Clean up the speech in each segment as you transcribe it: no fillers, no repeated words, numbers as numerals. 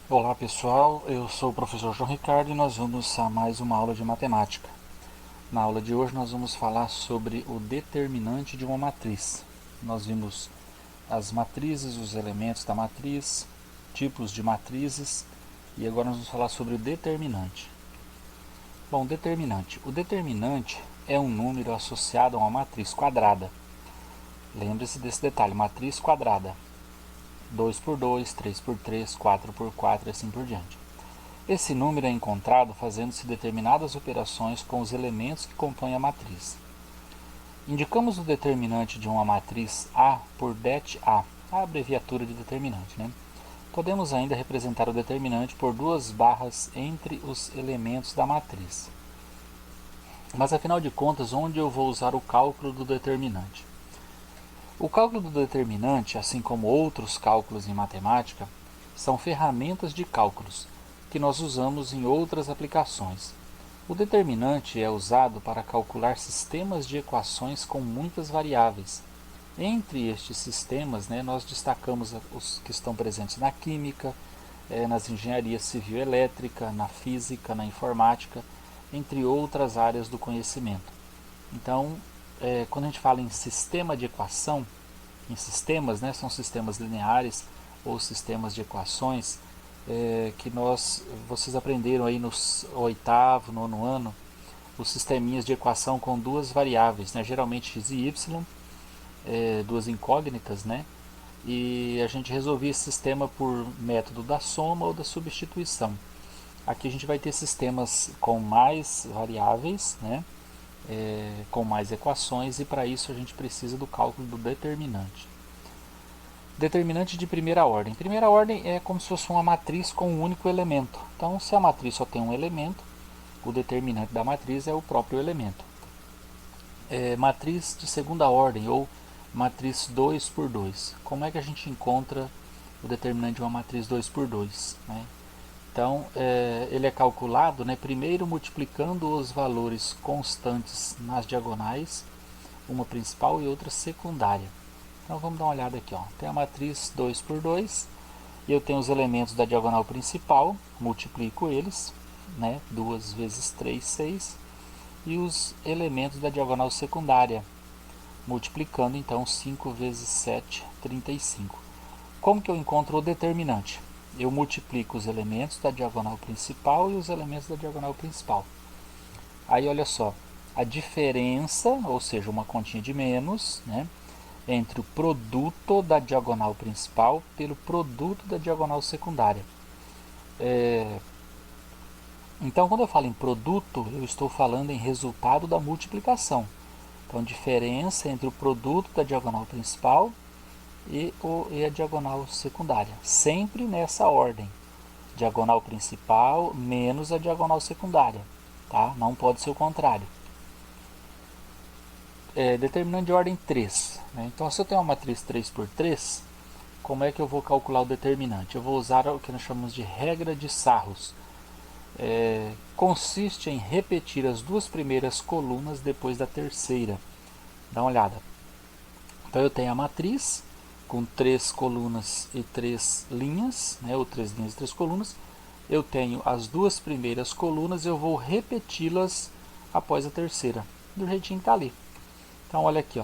Olá pessoal, eu sou o professor João Ricardo e nós vamos a mais uma aula de matemática. Na aula de hoje nós vamos falar sobre o determinante de uma matriz. Nós vimos as matrizes, os elementos da matriz, tipos de matrizes e agora nós vamos falar sobre o determinante. Bom, determinante. O determinante é um número associado a uma matriz quadrada. Lembre-se desse detalhe, matriz quadrada. 2 por 2, 3 por 3, 4 por 4 e assim por diante. Esse número é encontrado fazendo-se determinadas operações com os elementos que compõem a matriz. Indicamos o determinante de uma matriz A por det A, a abreviatura de determinante. Podemos ainda representar o determinante por duas barras entre os elementos da matriz. Mas afinal de contas, onde eu vou usar o cálculo do determinante? O cálculo do determinante, assim como outros cálculos em matemática, são ferramentas de cálculos que nós usamos em outras aplicações. O determinante é usado para calcular sistemas de equações com muitas variáveis. Entre estes sistemas, nós destacamos os que estão presentes na química, nas engenharias civil e elétrica, na física, na informática, entre outras áreas do conhecimento. Então, quando a gente fala em sistema de equação, em sistemas, são sistemas lineares ou sistemas de equações, que vocês aprenderam aí no oitavo, nono ano, os sisteminhas de equação com duas variáveis, geralmente x e y, duas incógnitas, e a gente resolvia esse sistema por método da soma ou da substituição. Aqui a gente vai ter sistemas com mais variáveis, com mais equações, e para isso a gente precisa do cálculo do determinante. Determinante de primeira ordem. Primeira ordem é como se fosse uma matriz com um único elemento. Então, se a matriz só tem um elemento, o determinante da matriz é o próprio elemento. Matriz de segunda ordem ou matriz 2 por 2. Como é que a gente encontra o determinante de uma matriz 2 por 2? Então, ele é calculado primeiro multiplicando os valores constantes nas diagonais, uma principal e outra secundária. Então vamos dar uma olhada aqui. Tem a matriz 2 por 2 e eu tenho os elementos da diagonal principal, multiplico eles, 2 vezes 3, 6, e os elementos da diagonal secundária, multiplicando então 5 vezes 7, 35. Como que eu encontro o determinante? Eu multiplico os elementos da diagonal principal e os elementos da diagonal principal. Aí olha só, a diferença, ou seja, uma continha de menos, entre o produto da diagonal principal pelo produto da diagonal secundária. Então, quando eu falo em produto, eu estou falando em resultado da multiplicação. Então, diferença entre o produto da diagonal principal e a diagonal secundária. Sempre nessa ordem. Diagonal principal menos a diagonal secundária. Tá? Não pode ser o contrário. Determinante de ordem 3. Então, se eu tenho uma matriz 3 por 3, como é que eu vou calcular o determinante? Eu vou usar o que nós chamamos de regra de Sarros. Consiste em repetir as duas primeiras colunas depois da terceira. Dá uma olhada. Então eu tenho a matriz com 3 colunas e 3 linhas, ou 3 linhas e 3 colunas. Eu tenho as duas primeiras colunas, eu vou repeti-las após a terceira, do jeitinho que está ali. Então olha aqui,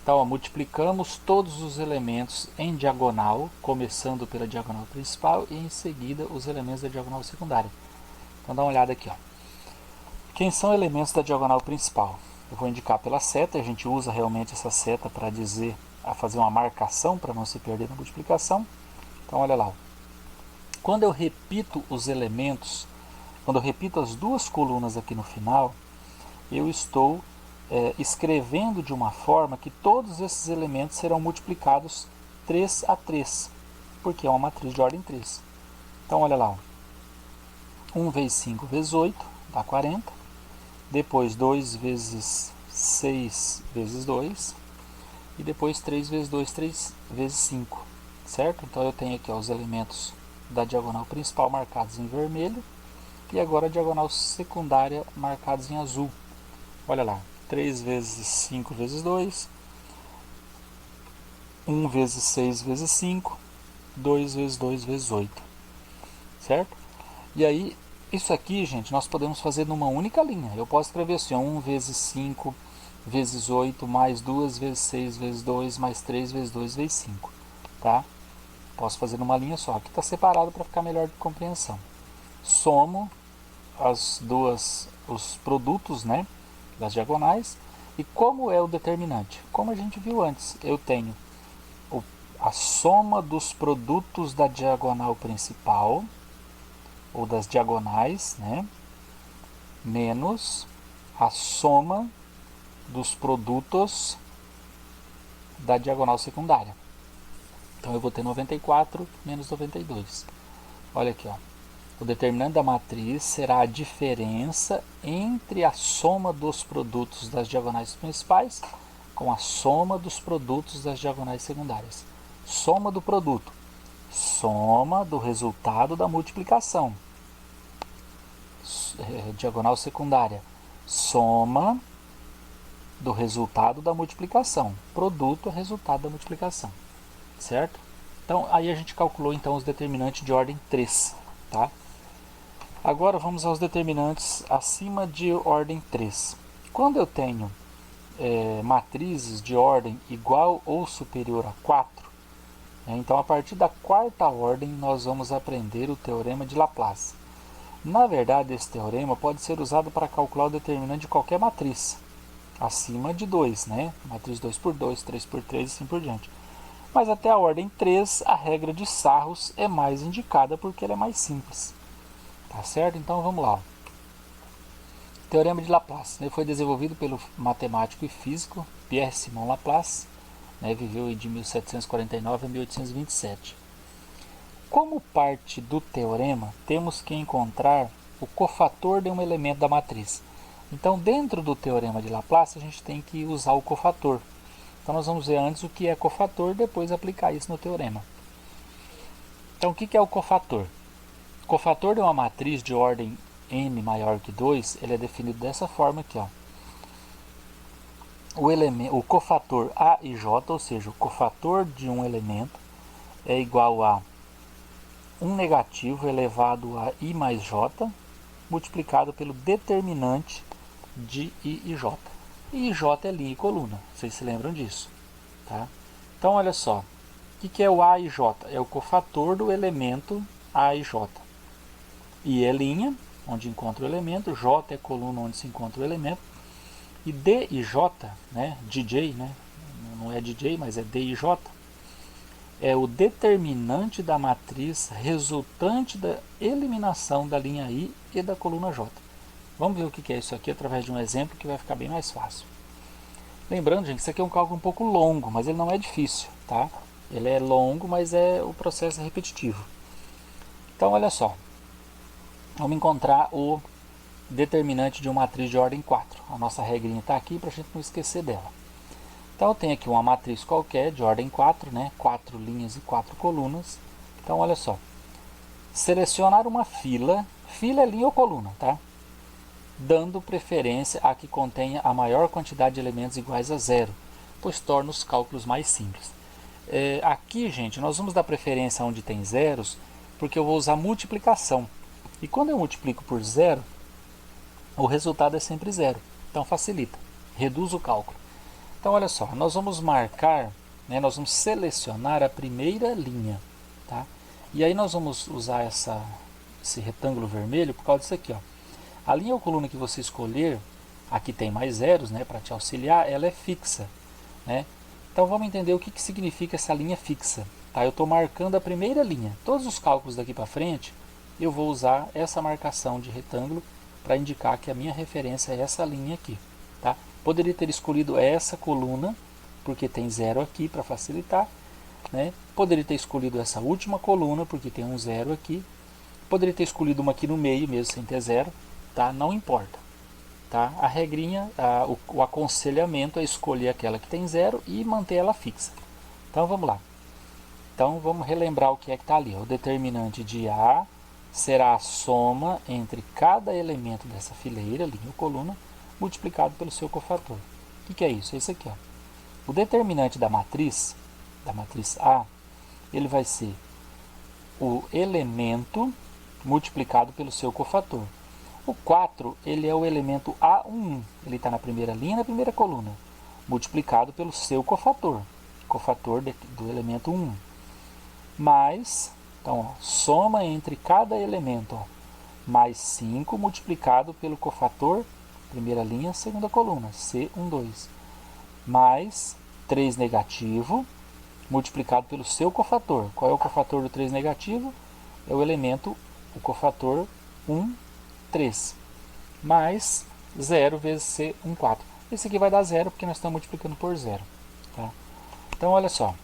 Então, multiplicamos todos os elementos em diagonal, começando pela diagonal principal e em seguida os elementos da diagonal secundária. Então, dá uma olhada aqui. Quem são elementos da diagonal principal? Eu vou indicar pela seta, a gente usa realmente essa seta para fazer uma marcação para não se perder na multiplicação. Então, olha lá. Quando eu repito os elementos, quando eu repito as duas colunas aqui no final, eu estou escrevendo de uma forma que todos esses elementos serão multiplicados 3 a 3, porque é uma matriz de ordem 3. Então, olha lá. 1 vezes 5 vezes 8 dá 40. Depois 2 vezes 6 vezes 2. E depois 3 vezes 2, 3 vezes 5. Certo? Então eu tenho aqui os elementos da diagonal principal marcados em vermelho. E agora a diagonal secundária marcados em azul. Olha lá. 3 vezes 5 vezes 2, 1 vezes 6 vezes 5, 2 vezes 2 vezes 8. certo? E aí, isso aqui, gente, nós podemos fazer numa única linha. Eu posso escrever assim, ó, 1 vezes 5 vezes 8 mais 2 vezes 6 vezes 2 mais 3 vezes 2 vezes 5, tá? Posso fazer numa linha só. Aqui está separado para ficar melhor de compreensão. Somo os produtos, né, das diagonais. E como é o determinante? Como a gente viu antes, eu tenho a soma dos produtos da diagonal principal, ou das diagonais, né, menos a soma dos produtos da diagonal secundária. Então eu vou ter 94 menos 92. Olha aqui, ó. O determinante da matriz será a diferença entre a soma dos produtos das diagonais principais com a soma dos produtos das diagonais secundárias. Soma do produto. Soma do resultado da multiplicação. Diagonal secundária. Soma do resultado da multiplicação. Produto é resultado da multiplicação. Certo? Então, aí a gente calculou então os determinantes de ordem 3. Tá? Agora vamos aos determinantes acima de ordem 3. Quando eu tenho matrizes de ordem igual ou superior a 4, então a partir da quarta ordem nós vamos aprender o teorema de Laplace. Na verdade, esse teorema pode ser usado para calcular o determinante de qualquer matriz, acima de 2, né? Matriz 2 por 2, 3 por 3 e assim por diante. Mas até a ordem 3, a regra de Sarros é mais indicada porque ela é mais simples. Tá certo? Então vamos lá. Teorema de Laplace, né? Foi desenvolvido pelo matemático e físico Pierre-Simon Laplace, né? Viveu de 1749 a 1827. Como parte do teorema, temos que encontrar o cofator de um elemento da matriz. Então, dentro do teorema de Laplace, a gente tem que usar o cofator. Então, nós vamos ver antes o que é cofator, depois aplicar isso no teorema. Então, o que é o cofator? O cofator de uma matriz de ordem n maior que 2, ele é definido dessa forma aqui, ó. O cofator A e J, ou seja, o cofator de um elemento é igual a 1 negativo elevado a I mais J, multiplicado pelo determinante de I e J. I e J é linha e coluna, vocês se lembram disso. Tá? Então, olha só, o que é o A e J? É o cofator do elemento A e J. I é linha, onde encontra o elemento, J é coluna, onde se encontra o elemento, e D e J, né, DJ, né, não é DJ, mas é D e J, é o determinante da matriz resultante da eliminação da linha I e da coluna J. Vamos ver o que é isso aqui através de um exemplo que vai ficar bem mais fácil. Lembrando, gente, isso aqui é um cálculo um pouco longo, mas ele não é difícil, tá? Ele é longo, mas o processo é repetitivo. Então, olha só. Vamos encontrar o determinante de uma matriz de ordem 4. A nossa regrinha está aqui para a gente não esquecer dela. Então eu tenho aqui uma matriz qualquer de ordem 4, né? 4 linhas e 4 colunas. Então olha só. Selecionar uma fila, fila é linha ou coluna, tá? Dando preferência a que contenha a maior quantidade de elementos iguais a zero, pois torna os cálculos mais simples. Aqui, gente, nós vamos dar preferência onde tem zeros, porque eu vou usar multiplicação. E quando eu multiplico por zero, o resultado é sempre zero. Então facilita, reduz o cálculo. Então olha só, nós vamos marcar, né, nós vamos selecionar a primeira linha. Tá? E aí nós vamos usar esse retângulo vermelho por causa disso aqui. Ó. A linha ou coluna que você escolher, aqui tem mais zeros, né, para te auxiliar, ela é fixa. Né? Então vamos entender o que significa essa linha fixa. Tá? Eu estou marcando a primeira linha. Todos os cálculos daqui para frente, eu vou usar essa marcação de retângulo para indicar que a minha referência é essa linha aqui. Tá? Poderia ter escolhido essa coluna, porque tem zero aqui para facilitar. Né? Poderia ter escolhido essa última coluna, porque tem um zero aqui. Poderia ter escolhido uma aqui no meio, mesmo sem ter zero. Tá? Não importa. Tá? A regrinha, o aconselhamento é escolher aquela que tem zero e manter ela fixa. Então vamos lá. Então vamos relembrar o que é que está ali. O determinante de A será a soma entre cada elemento dessa fileira, linha ou coluna, multiplicado pelo seu cofator. O que é isso? É isso aqui. Ó. O determinante da matriz A, ele vai ser o elemento, multiplicado pelo seu cofator. O 4, ele é o elemento A11, ele está na primeira linha, na primeira coluna, multiplicado pelo seu cofator, do elemento 1. Mais, então, ó, soma entre cada elemento, ó, mais 5 multiplicado pelo cofator, primeira linha, segunda coluna, C12, mais 3 negativo, multiplicado pelo seu cofator. Qual é o cofator do 3 negativo? É o elemento, o cofator 1, 3, mais 0 vezes C14. Esse aqui vai dar 0, porque nós estamos multiplicando por 0. Tá? Então, olha só.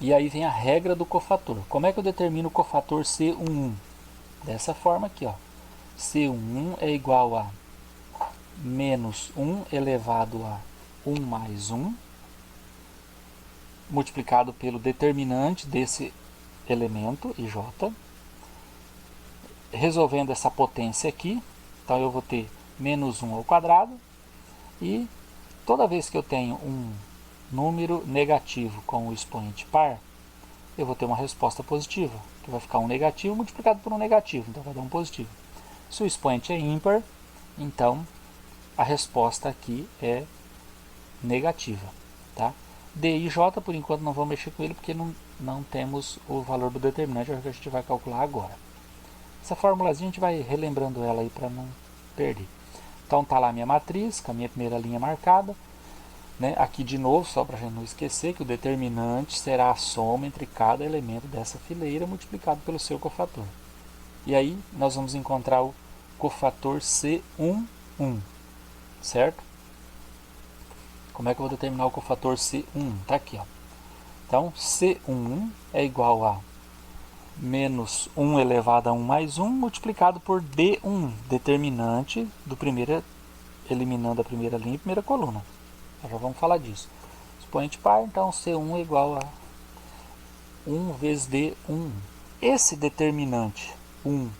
E aí vem a regra do cofator. Como é que eu determino o cofator C11? Dessa forma aqui, ó. C11 é igual a menos 1 elevado a 1 mais 1, multiplicado pelo determinante desse elemento, IJ. Resolvendo essa potência aqui, então eu vou ter menos 1 ao quadrado, e toda vez que eu tenho um número negativo com o expoente par, eu vou ter uma resposta positiva, que vai ficar um negativo multiplicado por um negativo, então vai dar um positivo. Se o expoente é ímpar, então a resposta aqui é negativa. Tá? D e J, por enquanto, não vou mexer com ele, porque não temos o valor do determinante, é o que a gente vai calcular agora. Essa formulazinha a gente vai relembrando ela aí para não perder. Então está lá a minha matriz, com a minha primeira linha marcada. Né? Aqui de novo, só para a gente não esquecer, que o determinante será a soma entre cada elemento dessa fileira multiplicado pelo seu cofator. E aí nós vamos encontrar o cofator C11, certo? Como é que eu vou determinar o cofator C1? Está aqui, ó. Então, C1 é igual a menos 1 elevado a 1 mais 1 multiplicado por D1, determinante do primeiro, eliminando a primeira linha e a primeira coluna. Já vamos falar disso. Expoente par, então C1 é igual a 1 vezes D1. Esse determinante 1,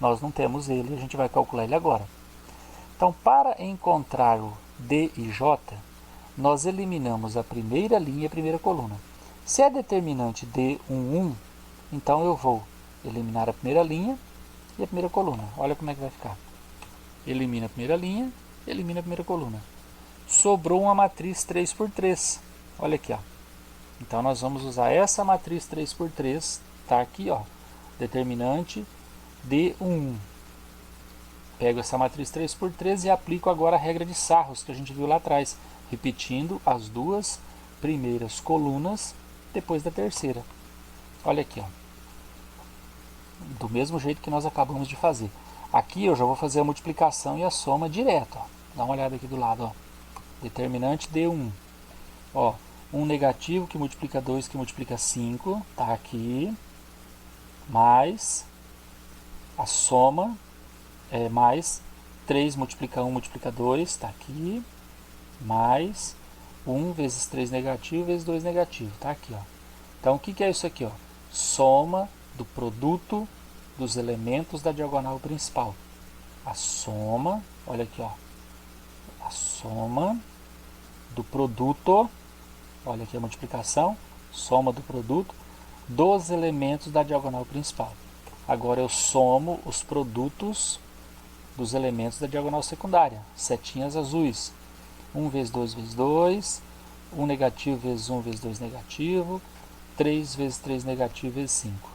nós não temos ele, a gente vai calcular ele agora. Então, para encontrar o D e J, nós eliminamos a primeira linha e a primeira coluna. Se é determinante D11, então eu vou eliminar a primeira linha e a primeira coluna. Olha como é que vai ficar. Elimina a primeira linha, elimina a primeira coluna. Sobrou uma matriz 3×3. Olha aqui, ó. Então nós vamos usar essa matriz 3×3, tá aqui, ó. Determinante D11. Pego essa matriz 3×3 e aplico agora a regra de Sarros, que a gente viu lá atrás, repetindo as duas primeiras colunas depois da terceira. Olha aqui, ó. Do mesmo jeito que nós acabamos de fazer. Aqui eu já vou fazer a multiplicação e a soma direto, ó. Dá uma olhada aqui do lado, ó. Determinante D1. Ó, 1 negativo que multiplica 2 que multiplica 5, tá aqui. Mais a soma, mais 3 multiplica 1 multiplica 2, está aqui. Mais 1 vezes 3 negativo vezes 2 negativo, tá aqui, ó. Então o que é isso aqui, ó? Soma do produto dos elementos da diagonal principal. A soma, olha aqui, ó. A soma do produto, olha aqui a multiplicação, soma do produto dos elementos da diagonal principal. Agora eu somo os produtos dos elementos da diagonal secundária, setinhas azuis. 1 vezes 2 vezes 2, 1 negativo vezes 1 vezes 2 negativo, 3 vezes 3 negativo vezes 5.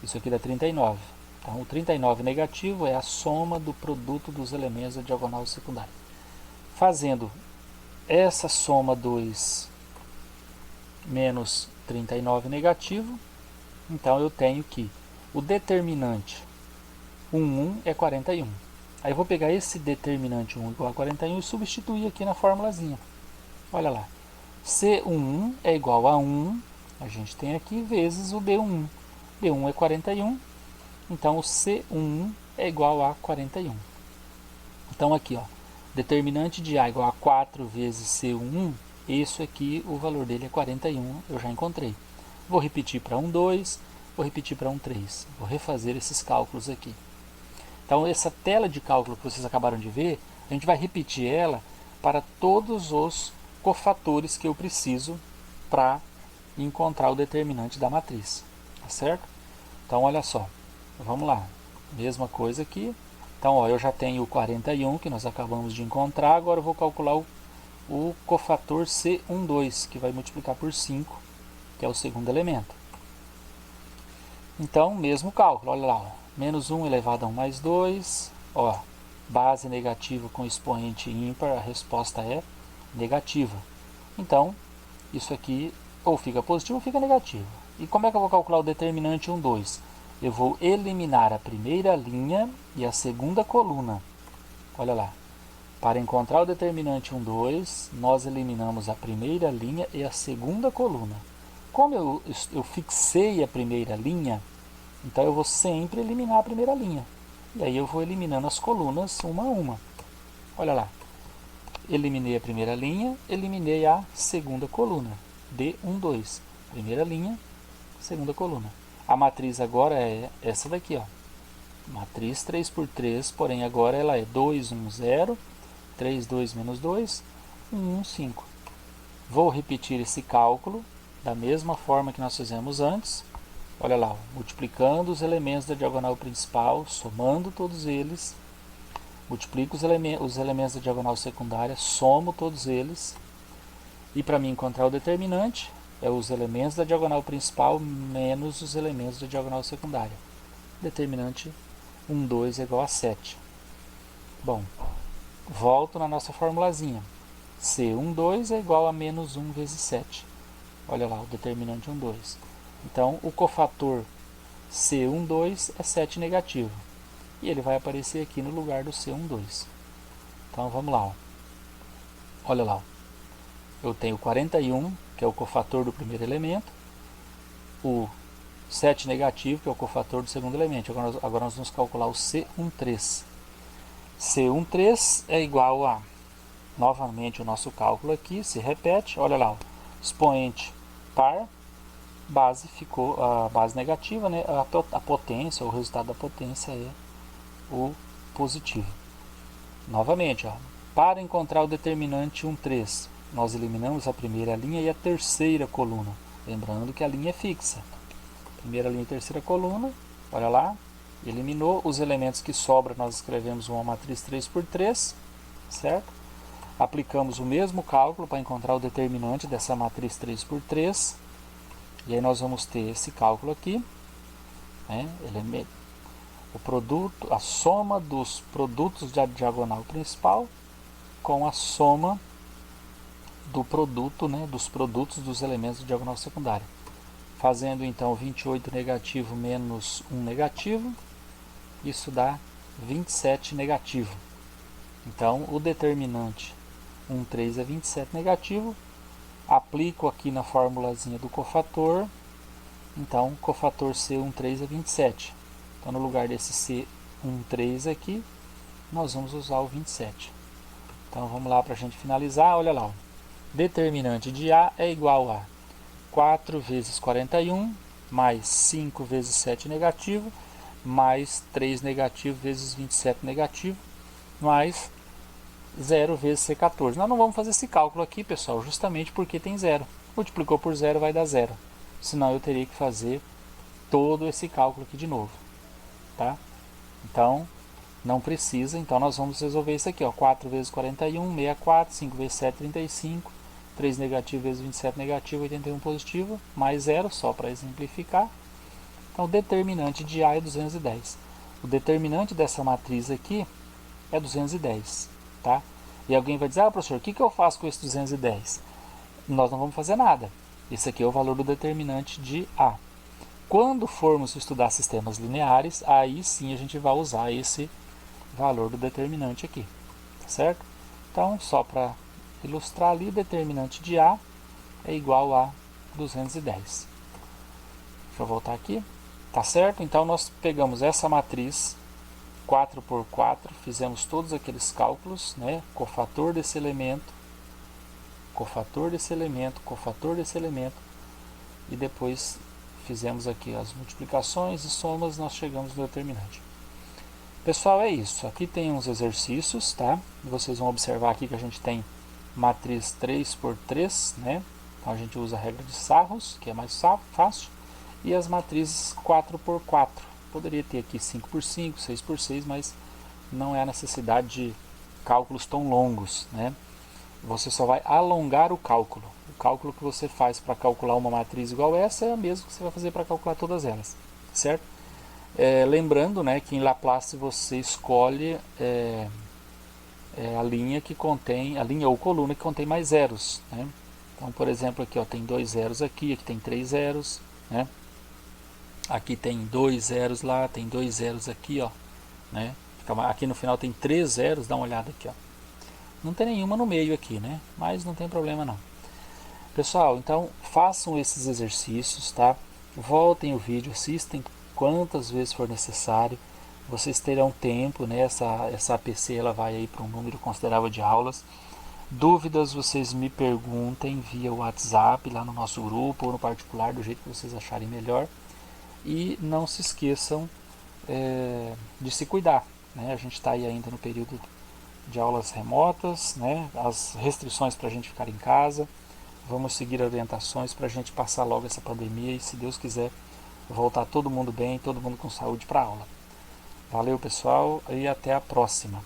Isso aqui dá 39. Então, o 39 negativo é a soma do produto dos elementos da diagonal secundária. Fazendo essa soma 2 menos 39 negativo, então eu tenho que o determinante 1 é 41. Aí eu vou pegar esse determinante 1 igual a 41 e substituir aqui na formulazinha. Olha lá. C11 é igual a 1, a gente tem aqui, vezes o D11. D1 é 41, então o C11 é igual a 41. Então aqui, ó, determinante de A igual a 4 vezes C11, isso aqui, o valor dele é 41, eu já encontrei. Vou repetir para 1,2, vou repetir para 1,3. Vou refazer esses cálculos aqui. Então essa tela de cálculo que vocês acabaram de ver, a gente vai repetir ela para todos os cofatores que eu preciso para encontrar o determinante da matriz. Tá certo? Então, olha só, vamos lá, mesma coisa aqui. Então, ó, eu já tenho o 41 que nós acabamos de encontrar, agora eu vou calcular o cofator C12, que vai multiplicar por 5, que é o segundo elemento. Então, mesmo cálculo, olha lá, ó, menos 1 elevado a 1 mais 2, ó, base negativa com expoente ímpar, a resposta é negativa. Então, isso aqui ou fica positivo ou fica negativo. E como é que eu vou calcular o determinante 1, 2? Eu vou eliminar a primeira linha e a segunda coluna. Olha lá. Para encontrar o determinante 1, 2, nós eliminamos a primeira linha e a segunda coluna. Como eu fixei a primeira linha, então eu vou sempre eliminar a primeira linha. E aí eu vou eliminando as colunas uma a uma. Olha lá. Eliminei a primeira linha, eliminei a segunda coluna. D1, 2. Primeira linha, segunda coluna. A matriz agora é essa daqui, ó. Matriz 3 por 3, porém agora ela é 2, 1, 0, 3, 2 menos 2, 1, 1, 5. Vou repetir esse cálculo da mesma forma que nós fizemos antes. Olha lá, multiplicando os elementos da diagonal principal, somando todos eles. Multiplico os elementos da diagonal secundária, somo todos eles. E para mim encontrar o determinante, é os elementos da diagonal principal menos os elementos da diagonal secundária. Determinante 1, 2 é igual a 7. Bom, volto na nossa formulazinha. C1, 2 é igual a menos 1 vezes 7. Olha lá, o determinante 1, 2. Então, o cofator C1, 2 é 7 negativo. E ele vai aparecer aqui no lugar do C1, 2. Então, vamos lá. Ó. Olha lá. Ó. Eu tenho 41, que é o cofator do primeiro elemento. O 7 negativo, que é o cofator do segundo elemento. Agora nós vamos calcular o C13. C13 é igual a, novamente o nosso cálculo aqui, se repete, olha lá, ó, expoente par, base ficou, a base negativa, né, a potência, o resultado da potência é o positivo. Novamente, ó, para encontrar o determinante 13, nós eliminamos a primeira linha e a terceira coluna, lembrando que a linha é fixa. Primeira linha e terceira coluna, olha lá, eliminou os elementos que sobram, nós escrevemos uma matriz 3 por 3, certo? Aplicamos o mesmo cálculo para encontrar o determinante dessa matriz 3 por 3, e aí nós vamos ter esse cálculo aqui, né? O produto, a soma dos produtos da diagonal principal com a soma do produto, né, dos produtos dos elementos da diagonal secundária. Fazendo então 28 negativo menos 1 negativo, isso dá 27 negativo. Então, o determinante 13 é 27 negativo. Aplico aqui na formulazinha do cofator. Então, cofator C13 é 27. Então, no lugar desse C13 aqui, nós vamos usar o 27. Então, vamos lá para a gente finalizar. Olha lá. Ó. Determinante de A é igual a 4 vezes 41, mais 5 vezes 7 negativo, mais 3 negativo vezes 27 negativo, mais 0 vezes C14. Nós não vamos fazer esse cálculo aqui, pessoal, justamente porque tem 0. Multiplicou por 0 vai dar 0. Senão eu teria que fazer todo esse cálculo aqui de novo. Tá? Então, não precisa. Então, nós vamos resolver isso aqui. Ó. 4 vezes 41, 64. 5 vezes 7, 35. 3 negativo vezes 27 negativo, 81 positivo, mais 0, só para exemplificar. Então, o determinante de A é 210. O determinante dessa matriz aqui é 210. Tá? E alguém vai dizer, ah, professor, o que eu faço com esse 210? Nós não vamos fazer nada. Esse aqui é o valor do determinante de A. Quando formos estudar sistemas lineares, aí sim a gente vai usar esse valor do determinante aqui. Certo? Então, só para ilustrar ali, o determinante de A é igual a 210. Deixa eu voltar aqui. Tá certo? Então, nós pegamos essa matriz 4 por 4, fizemos todos aqueles cálculos, né? Cofator desse elemento, cofator desse elemento, cofator desse elemento, e depois fizemos aqui as multiplicações e somas, nós chegamos no determinante. Pessoal, é isso. Aqui tem uns exercícios, tá? Vocês vão observar aqui que a gente tem matriz 3 por 3, né? Então a gente usa a regra de Sarros, que é mais fácil. e as matrizes 4x4. Poderia ter aqui 5x5, 6x6, mas não é a necessidade de cálculos tão longos, né? Você só vai alongar o cálculo. O cálculo que você faz para calcular uma matriz igual essa é o mesmo que você vai fazer para calcular todas elas, certo? Lembrando, né, que em Laplace você escolhe a linha que contém, a linha ou coluna que contém mais zeros, né? Então, por exemplo, aqui ó, tem 2 zeros aqui tem 3 zeros, né? Aqui tem 2 zeros lá, tem 2 zeros aqui, ó, né? Aqui no final tem 3 zeros, dá uma olhada aqui, ó. Não tem nenhuma no meio aqui, né? Mas não tem problema não. Pessoal, então façam esses exercícios, tá? Voltem o vídeo, assistem quantas vezes for necessário. Vocês terão tempo, né? Essa APC ela vai aí para um número considerável de aulas. Dúvidas vocês me perguntem via WhatsApp lá no nosso grupo ou no particular, do jeito que vocês acharem melhor. E não se esqueçam de se cuidar, né? A gente está aí ainda no período de aulas remotas, né? As restrições para a gente ficar em casa. Vamos seguir orientações para a gente passar logo essa pandemia e, se Deus quiser, voltar todo mundo bem, todo mundo com saúde para a aula. Valeu, pessoal, e até a próxima.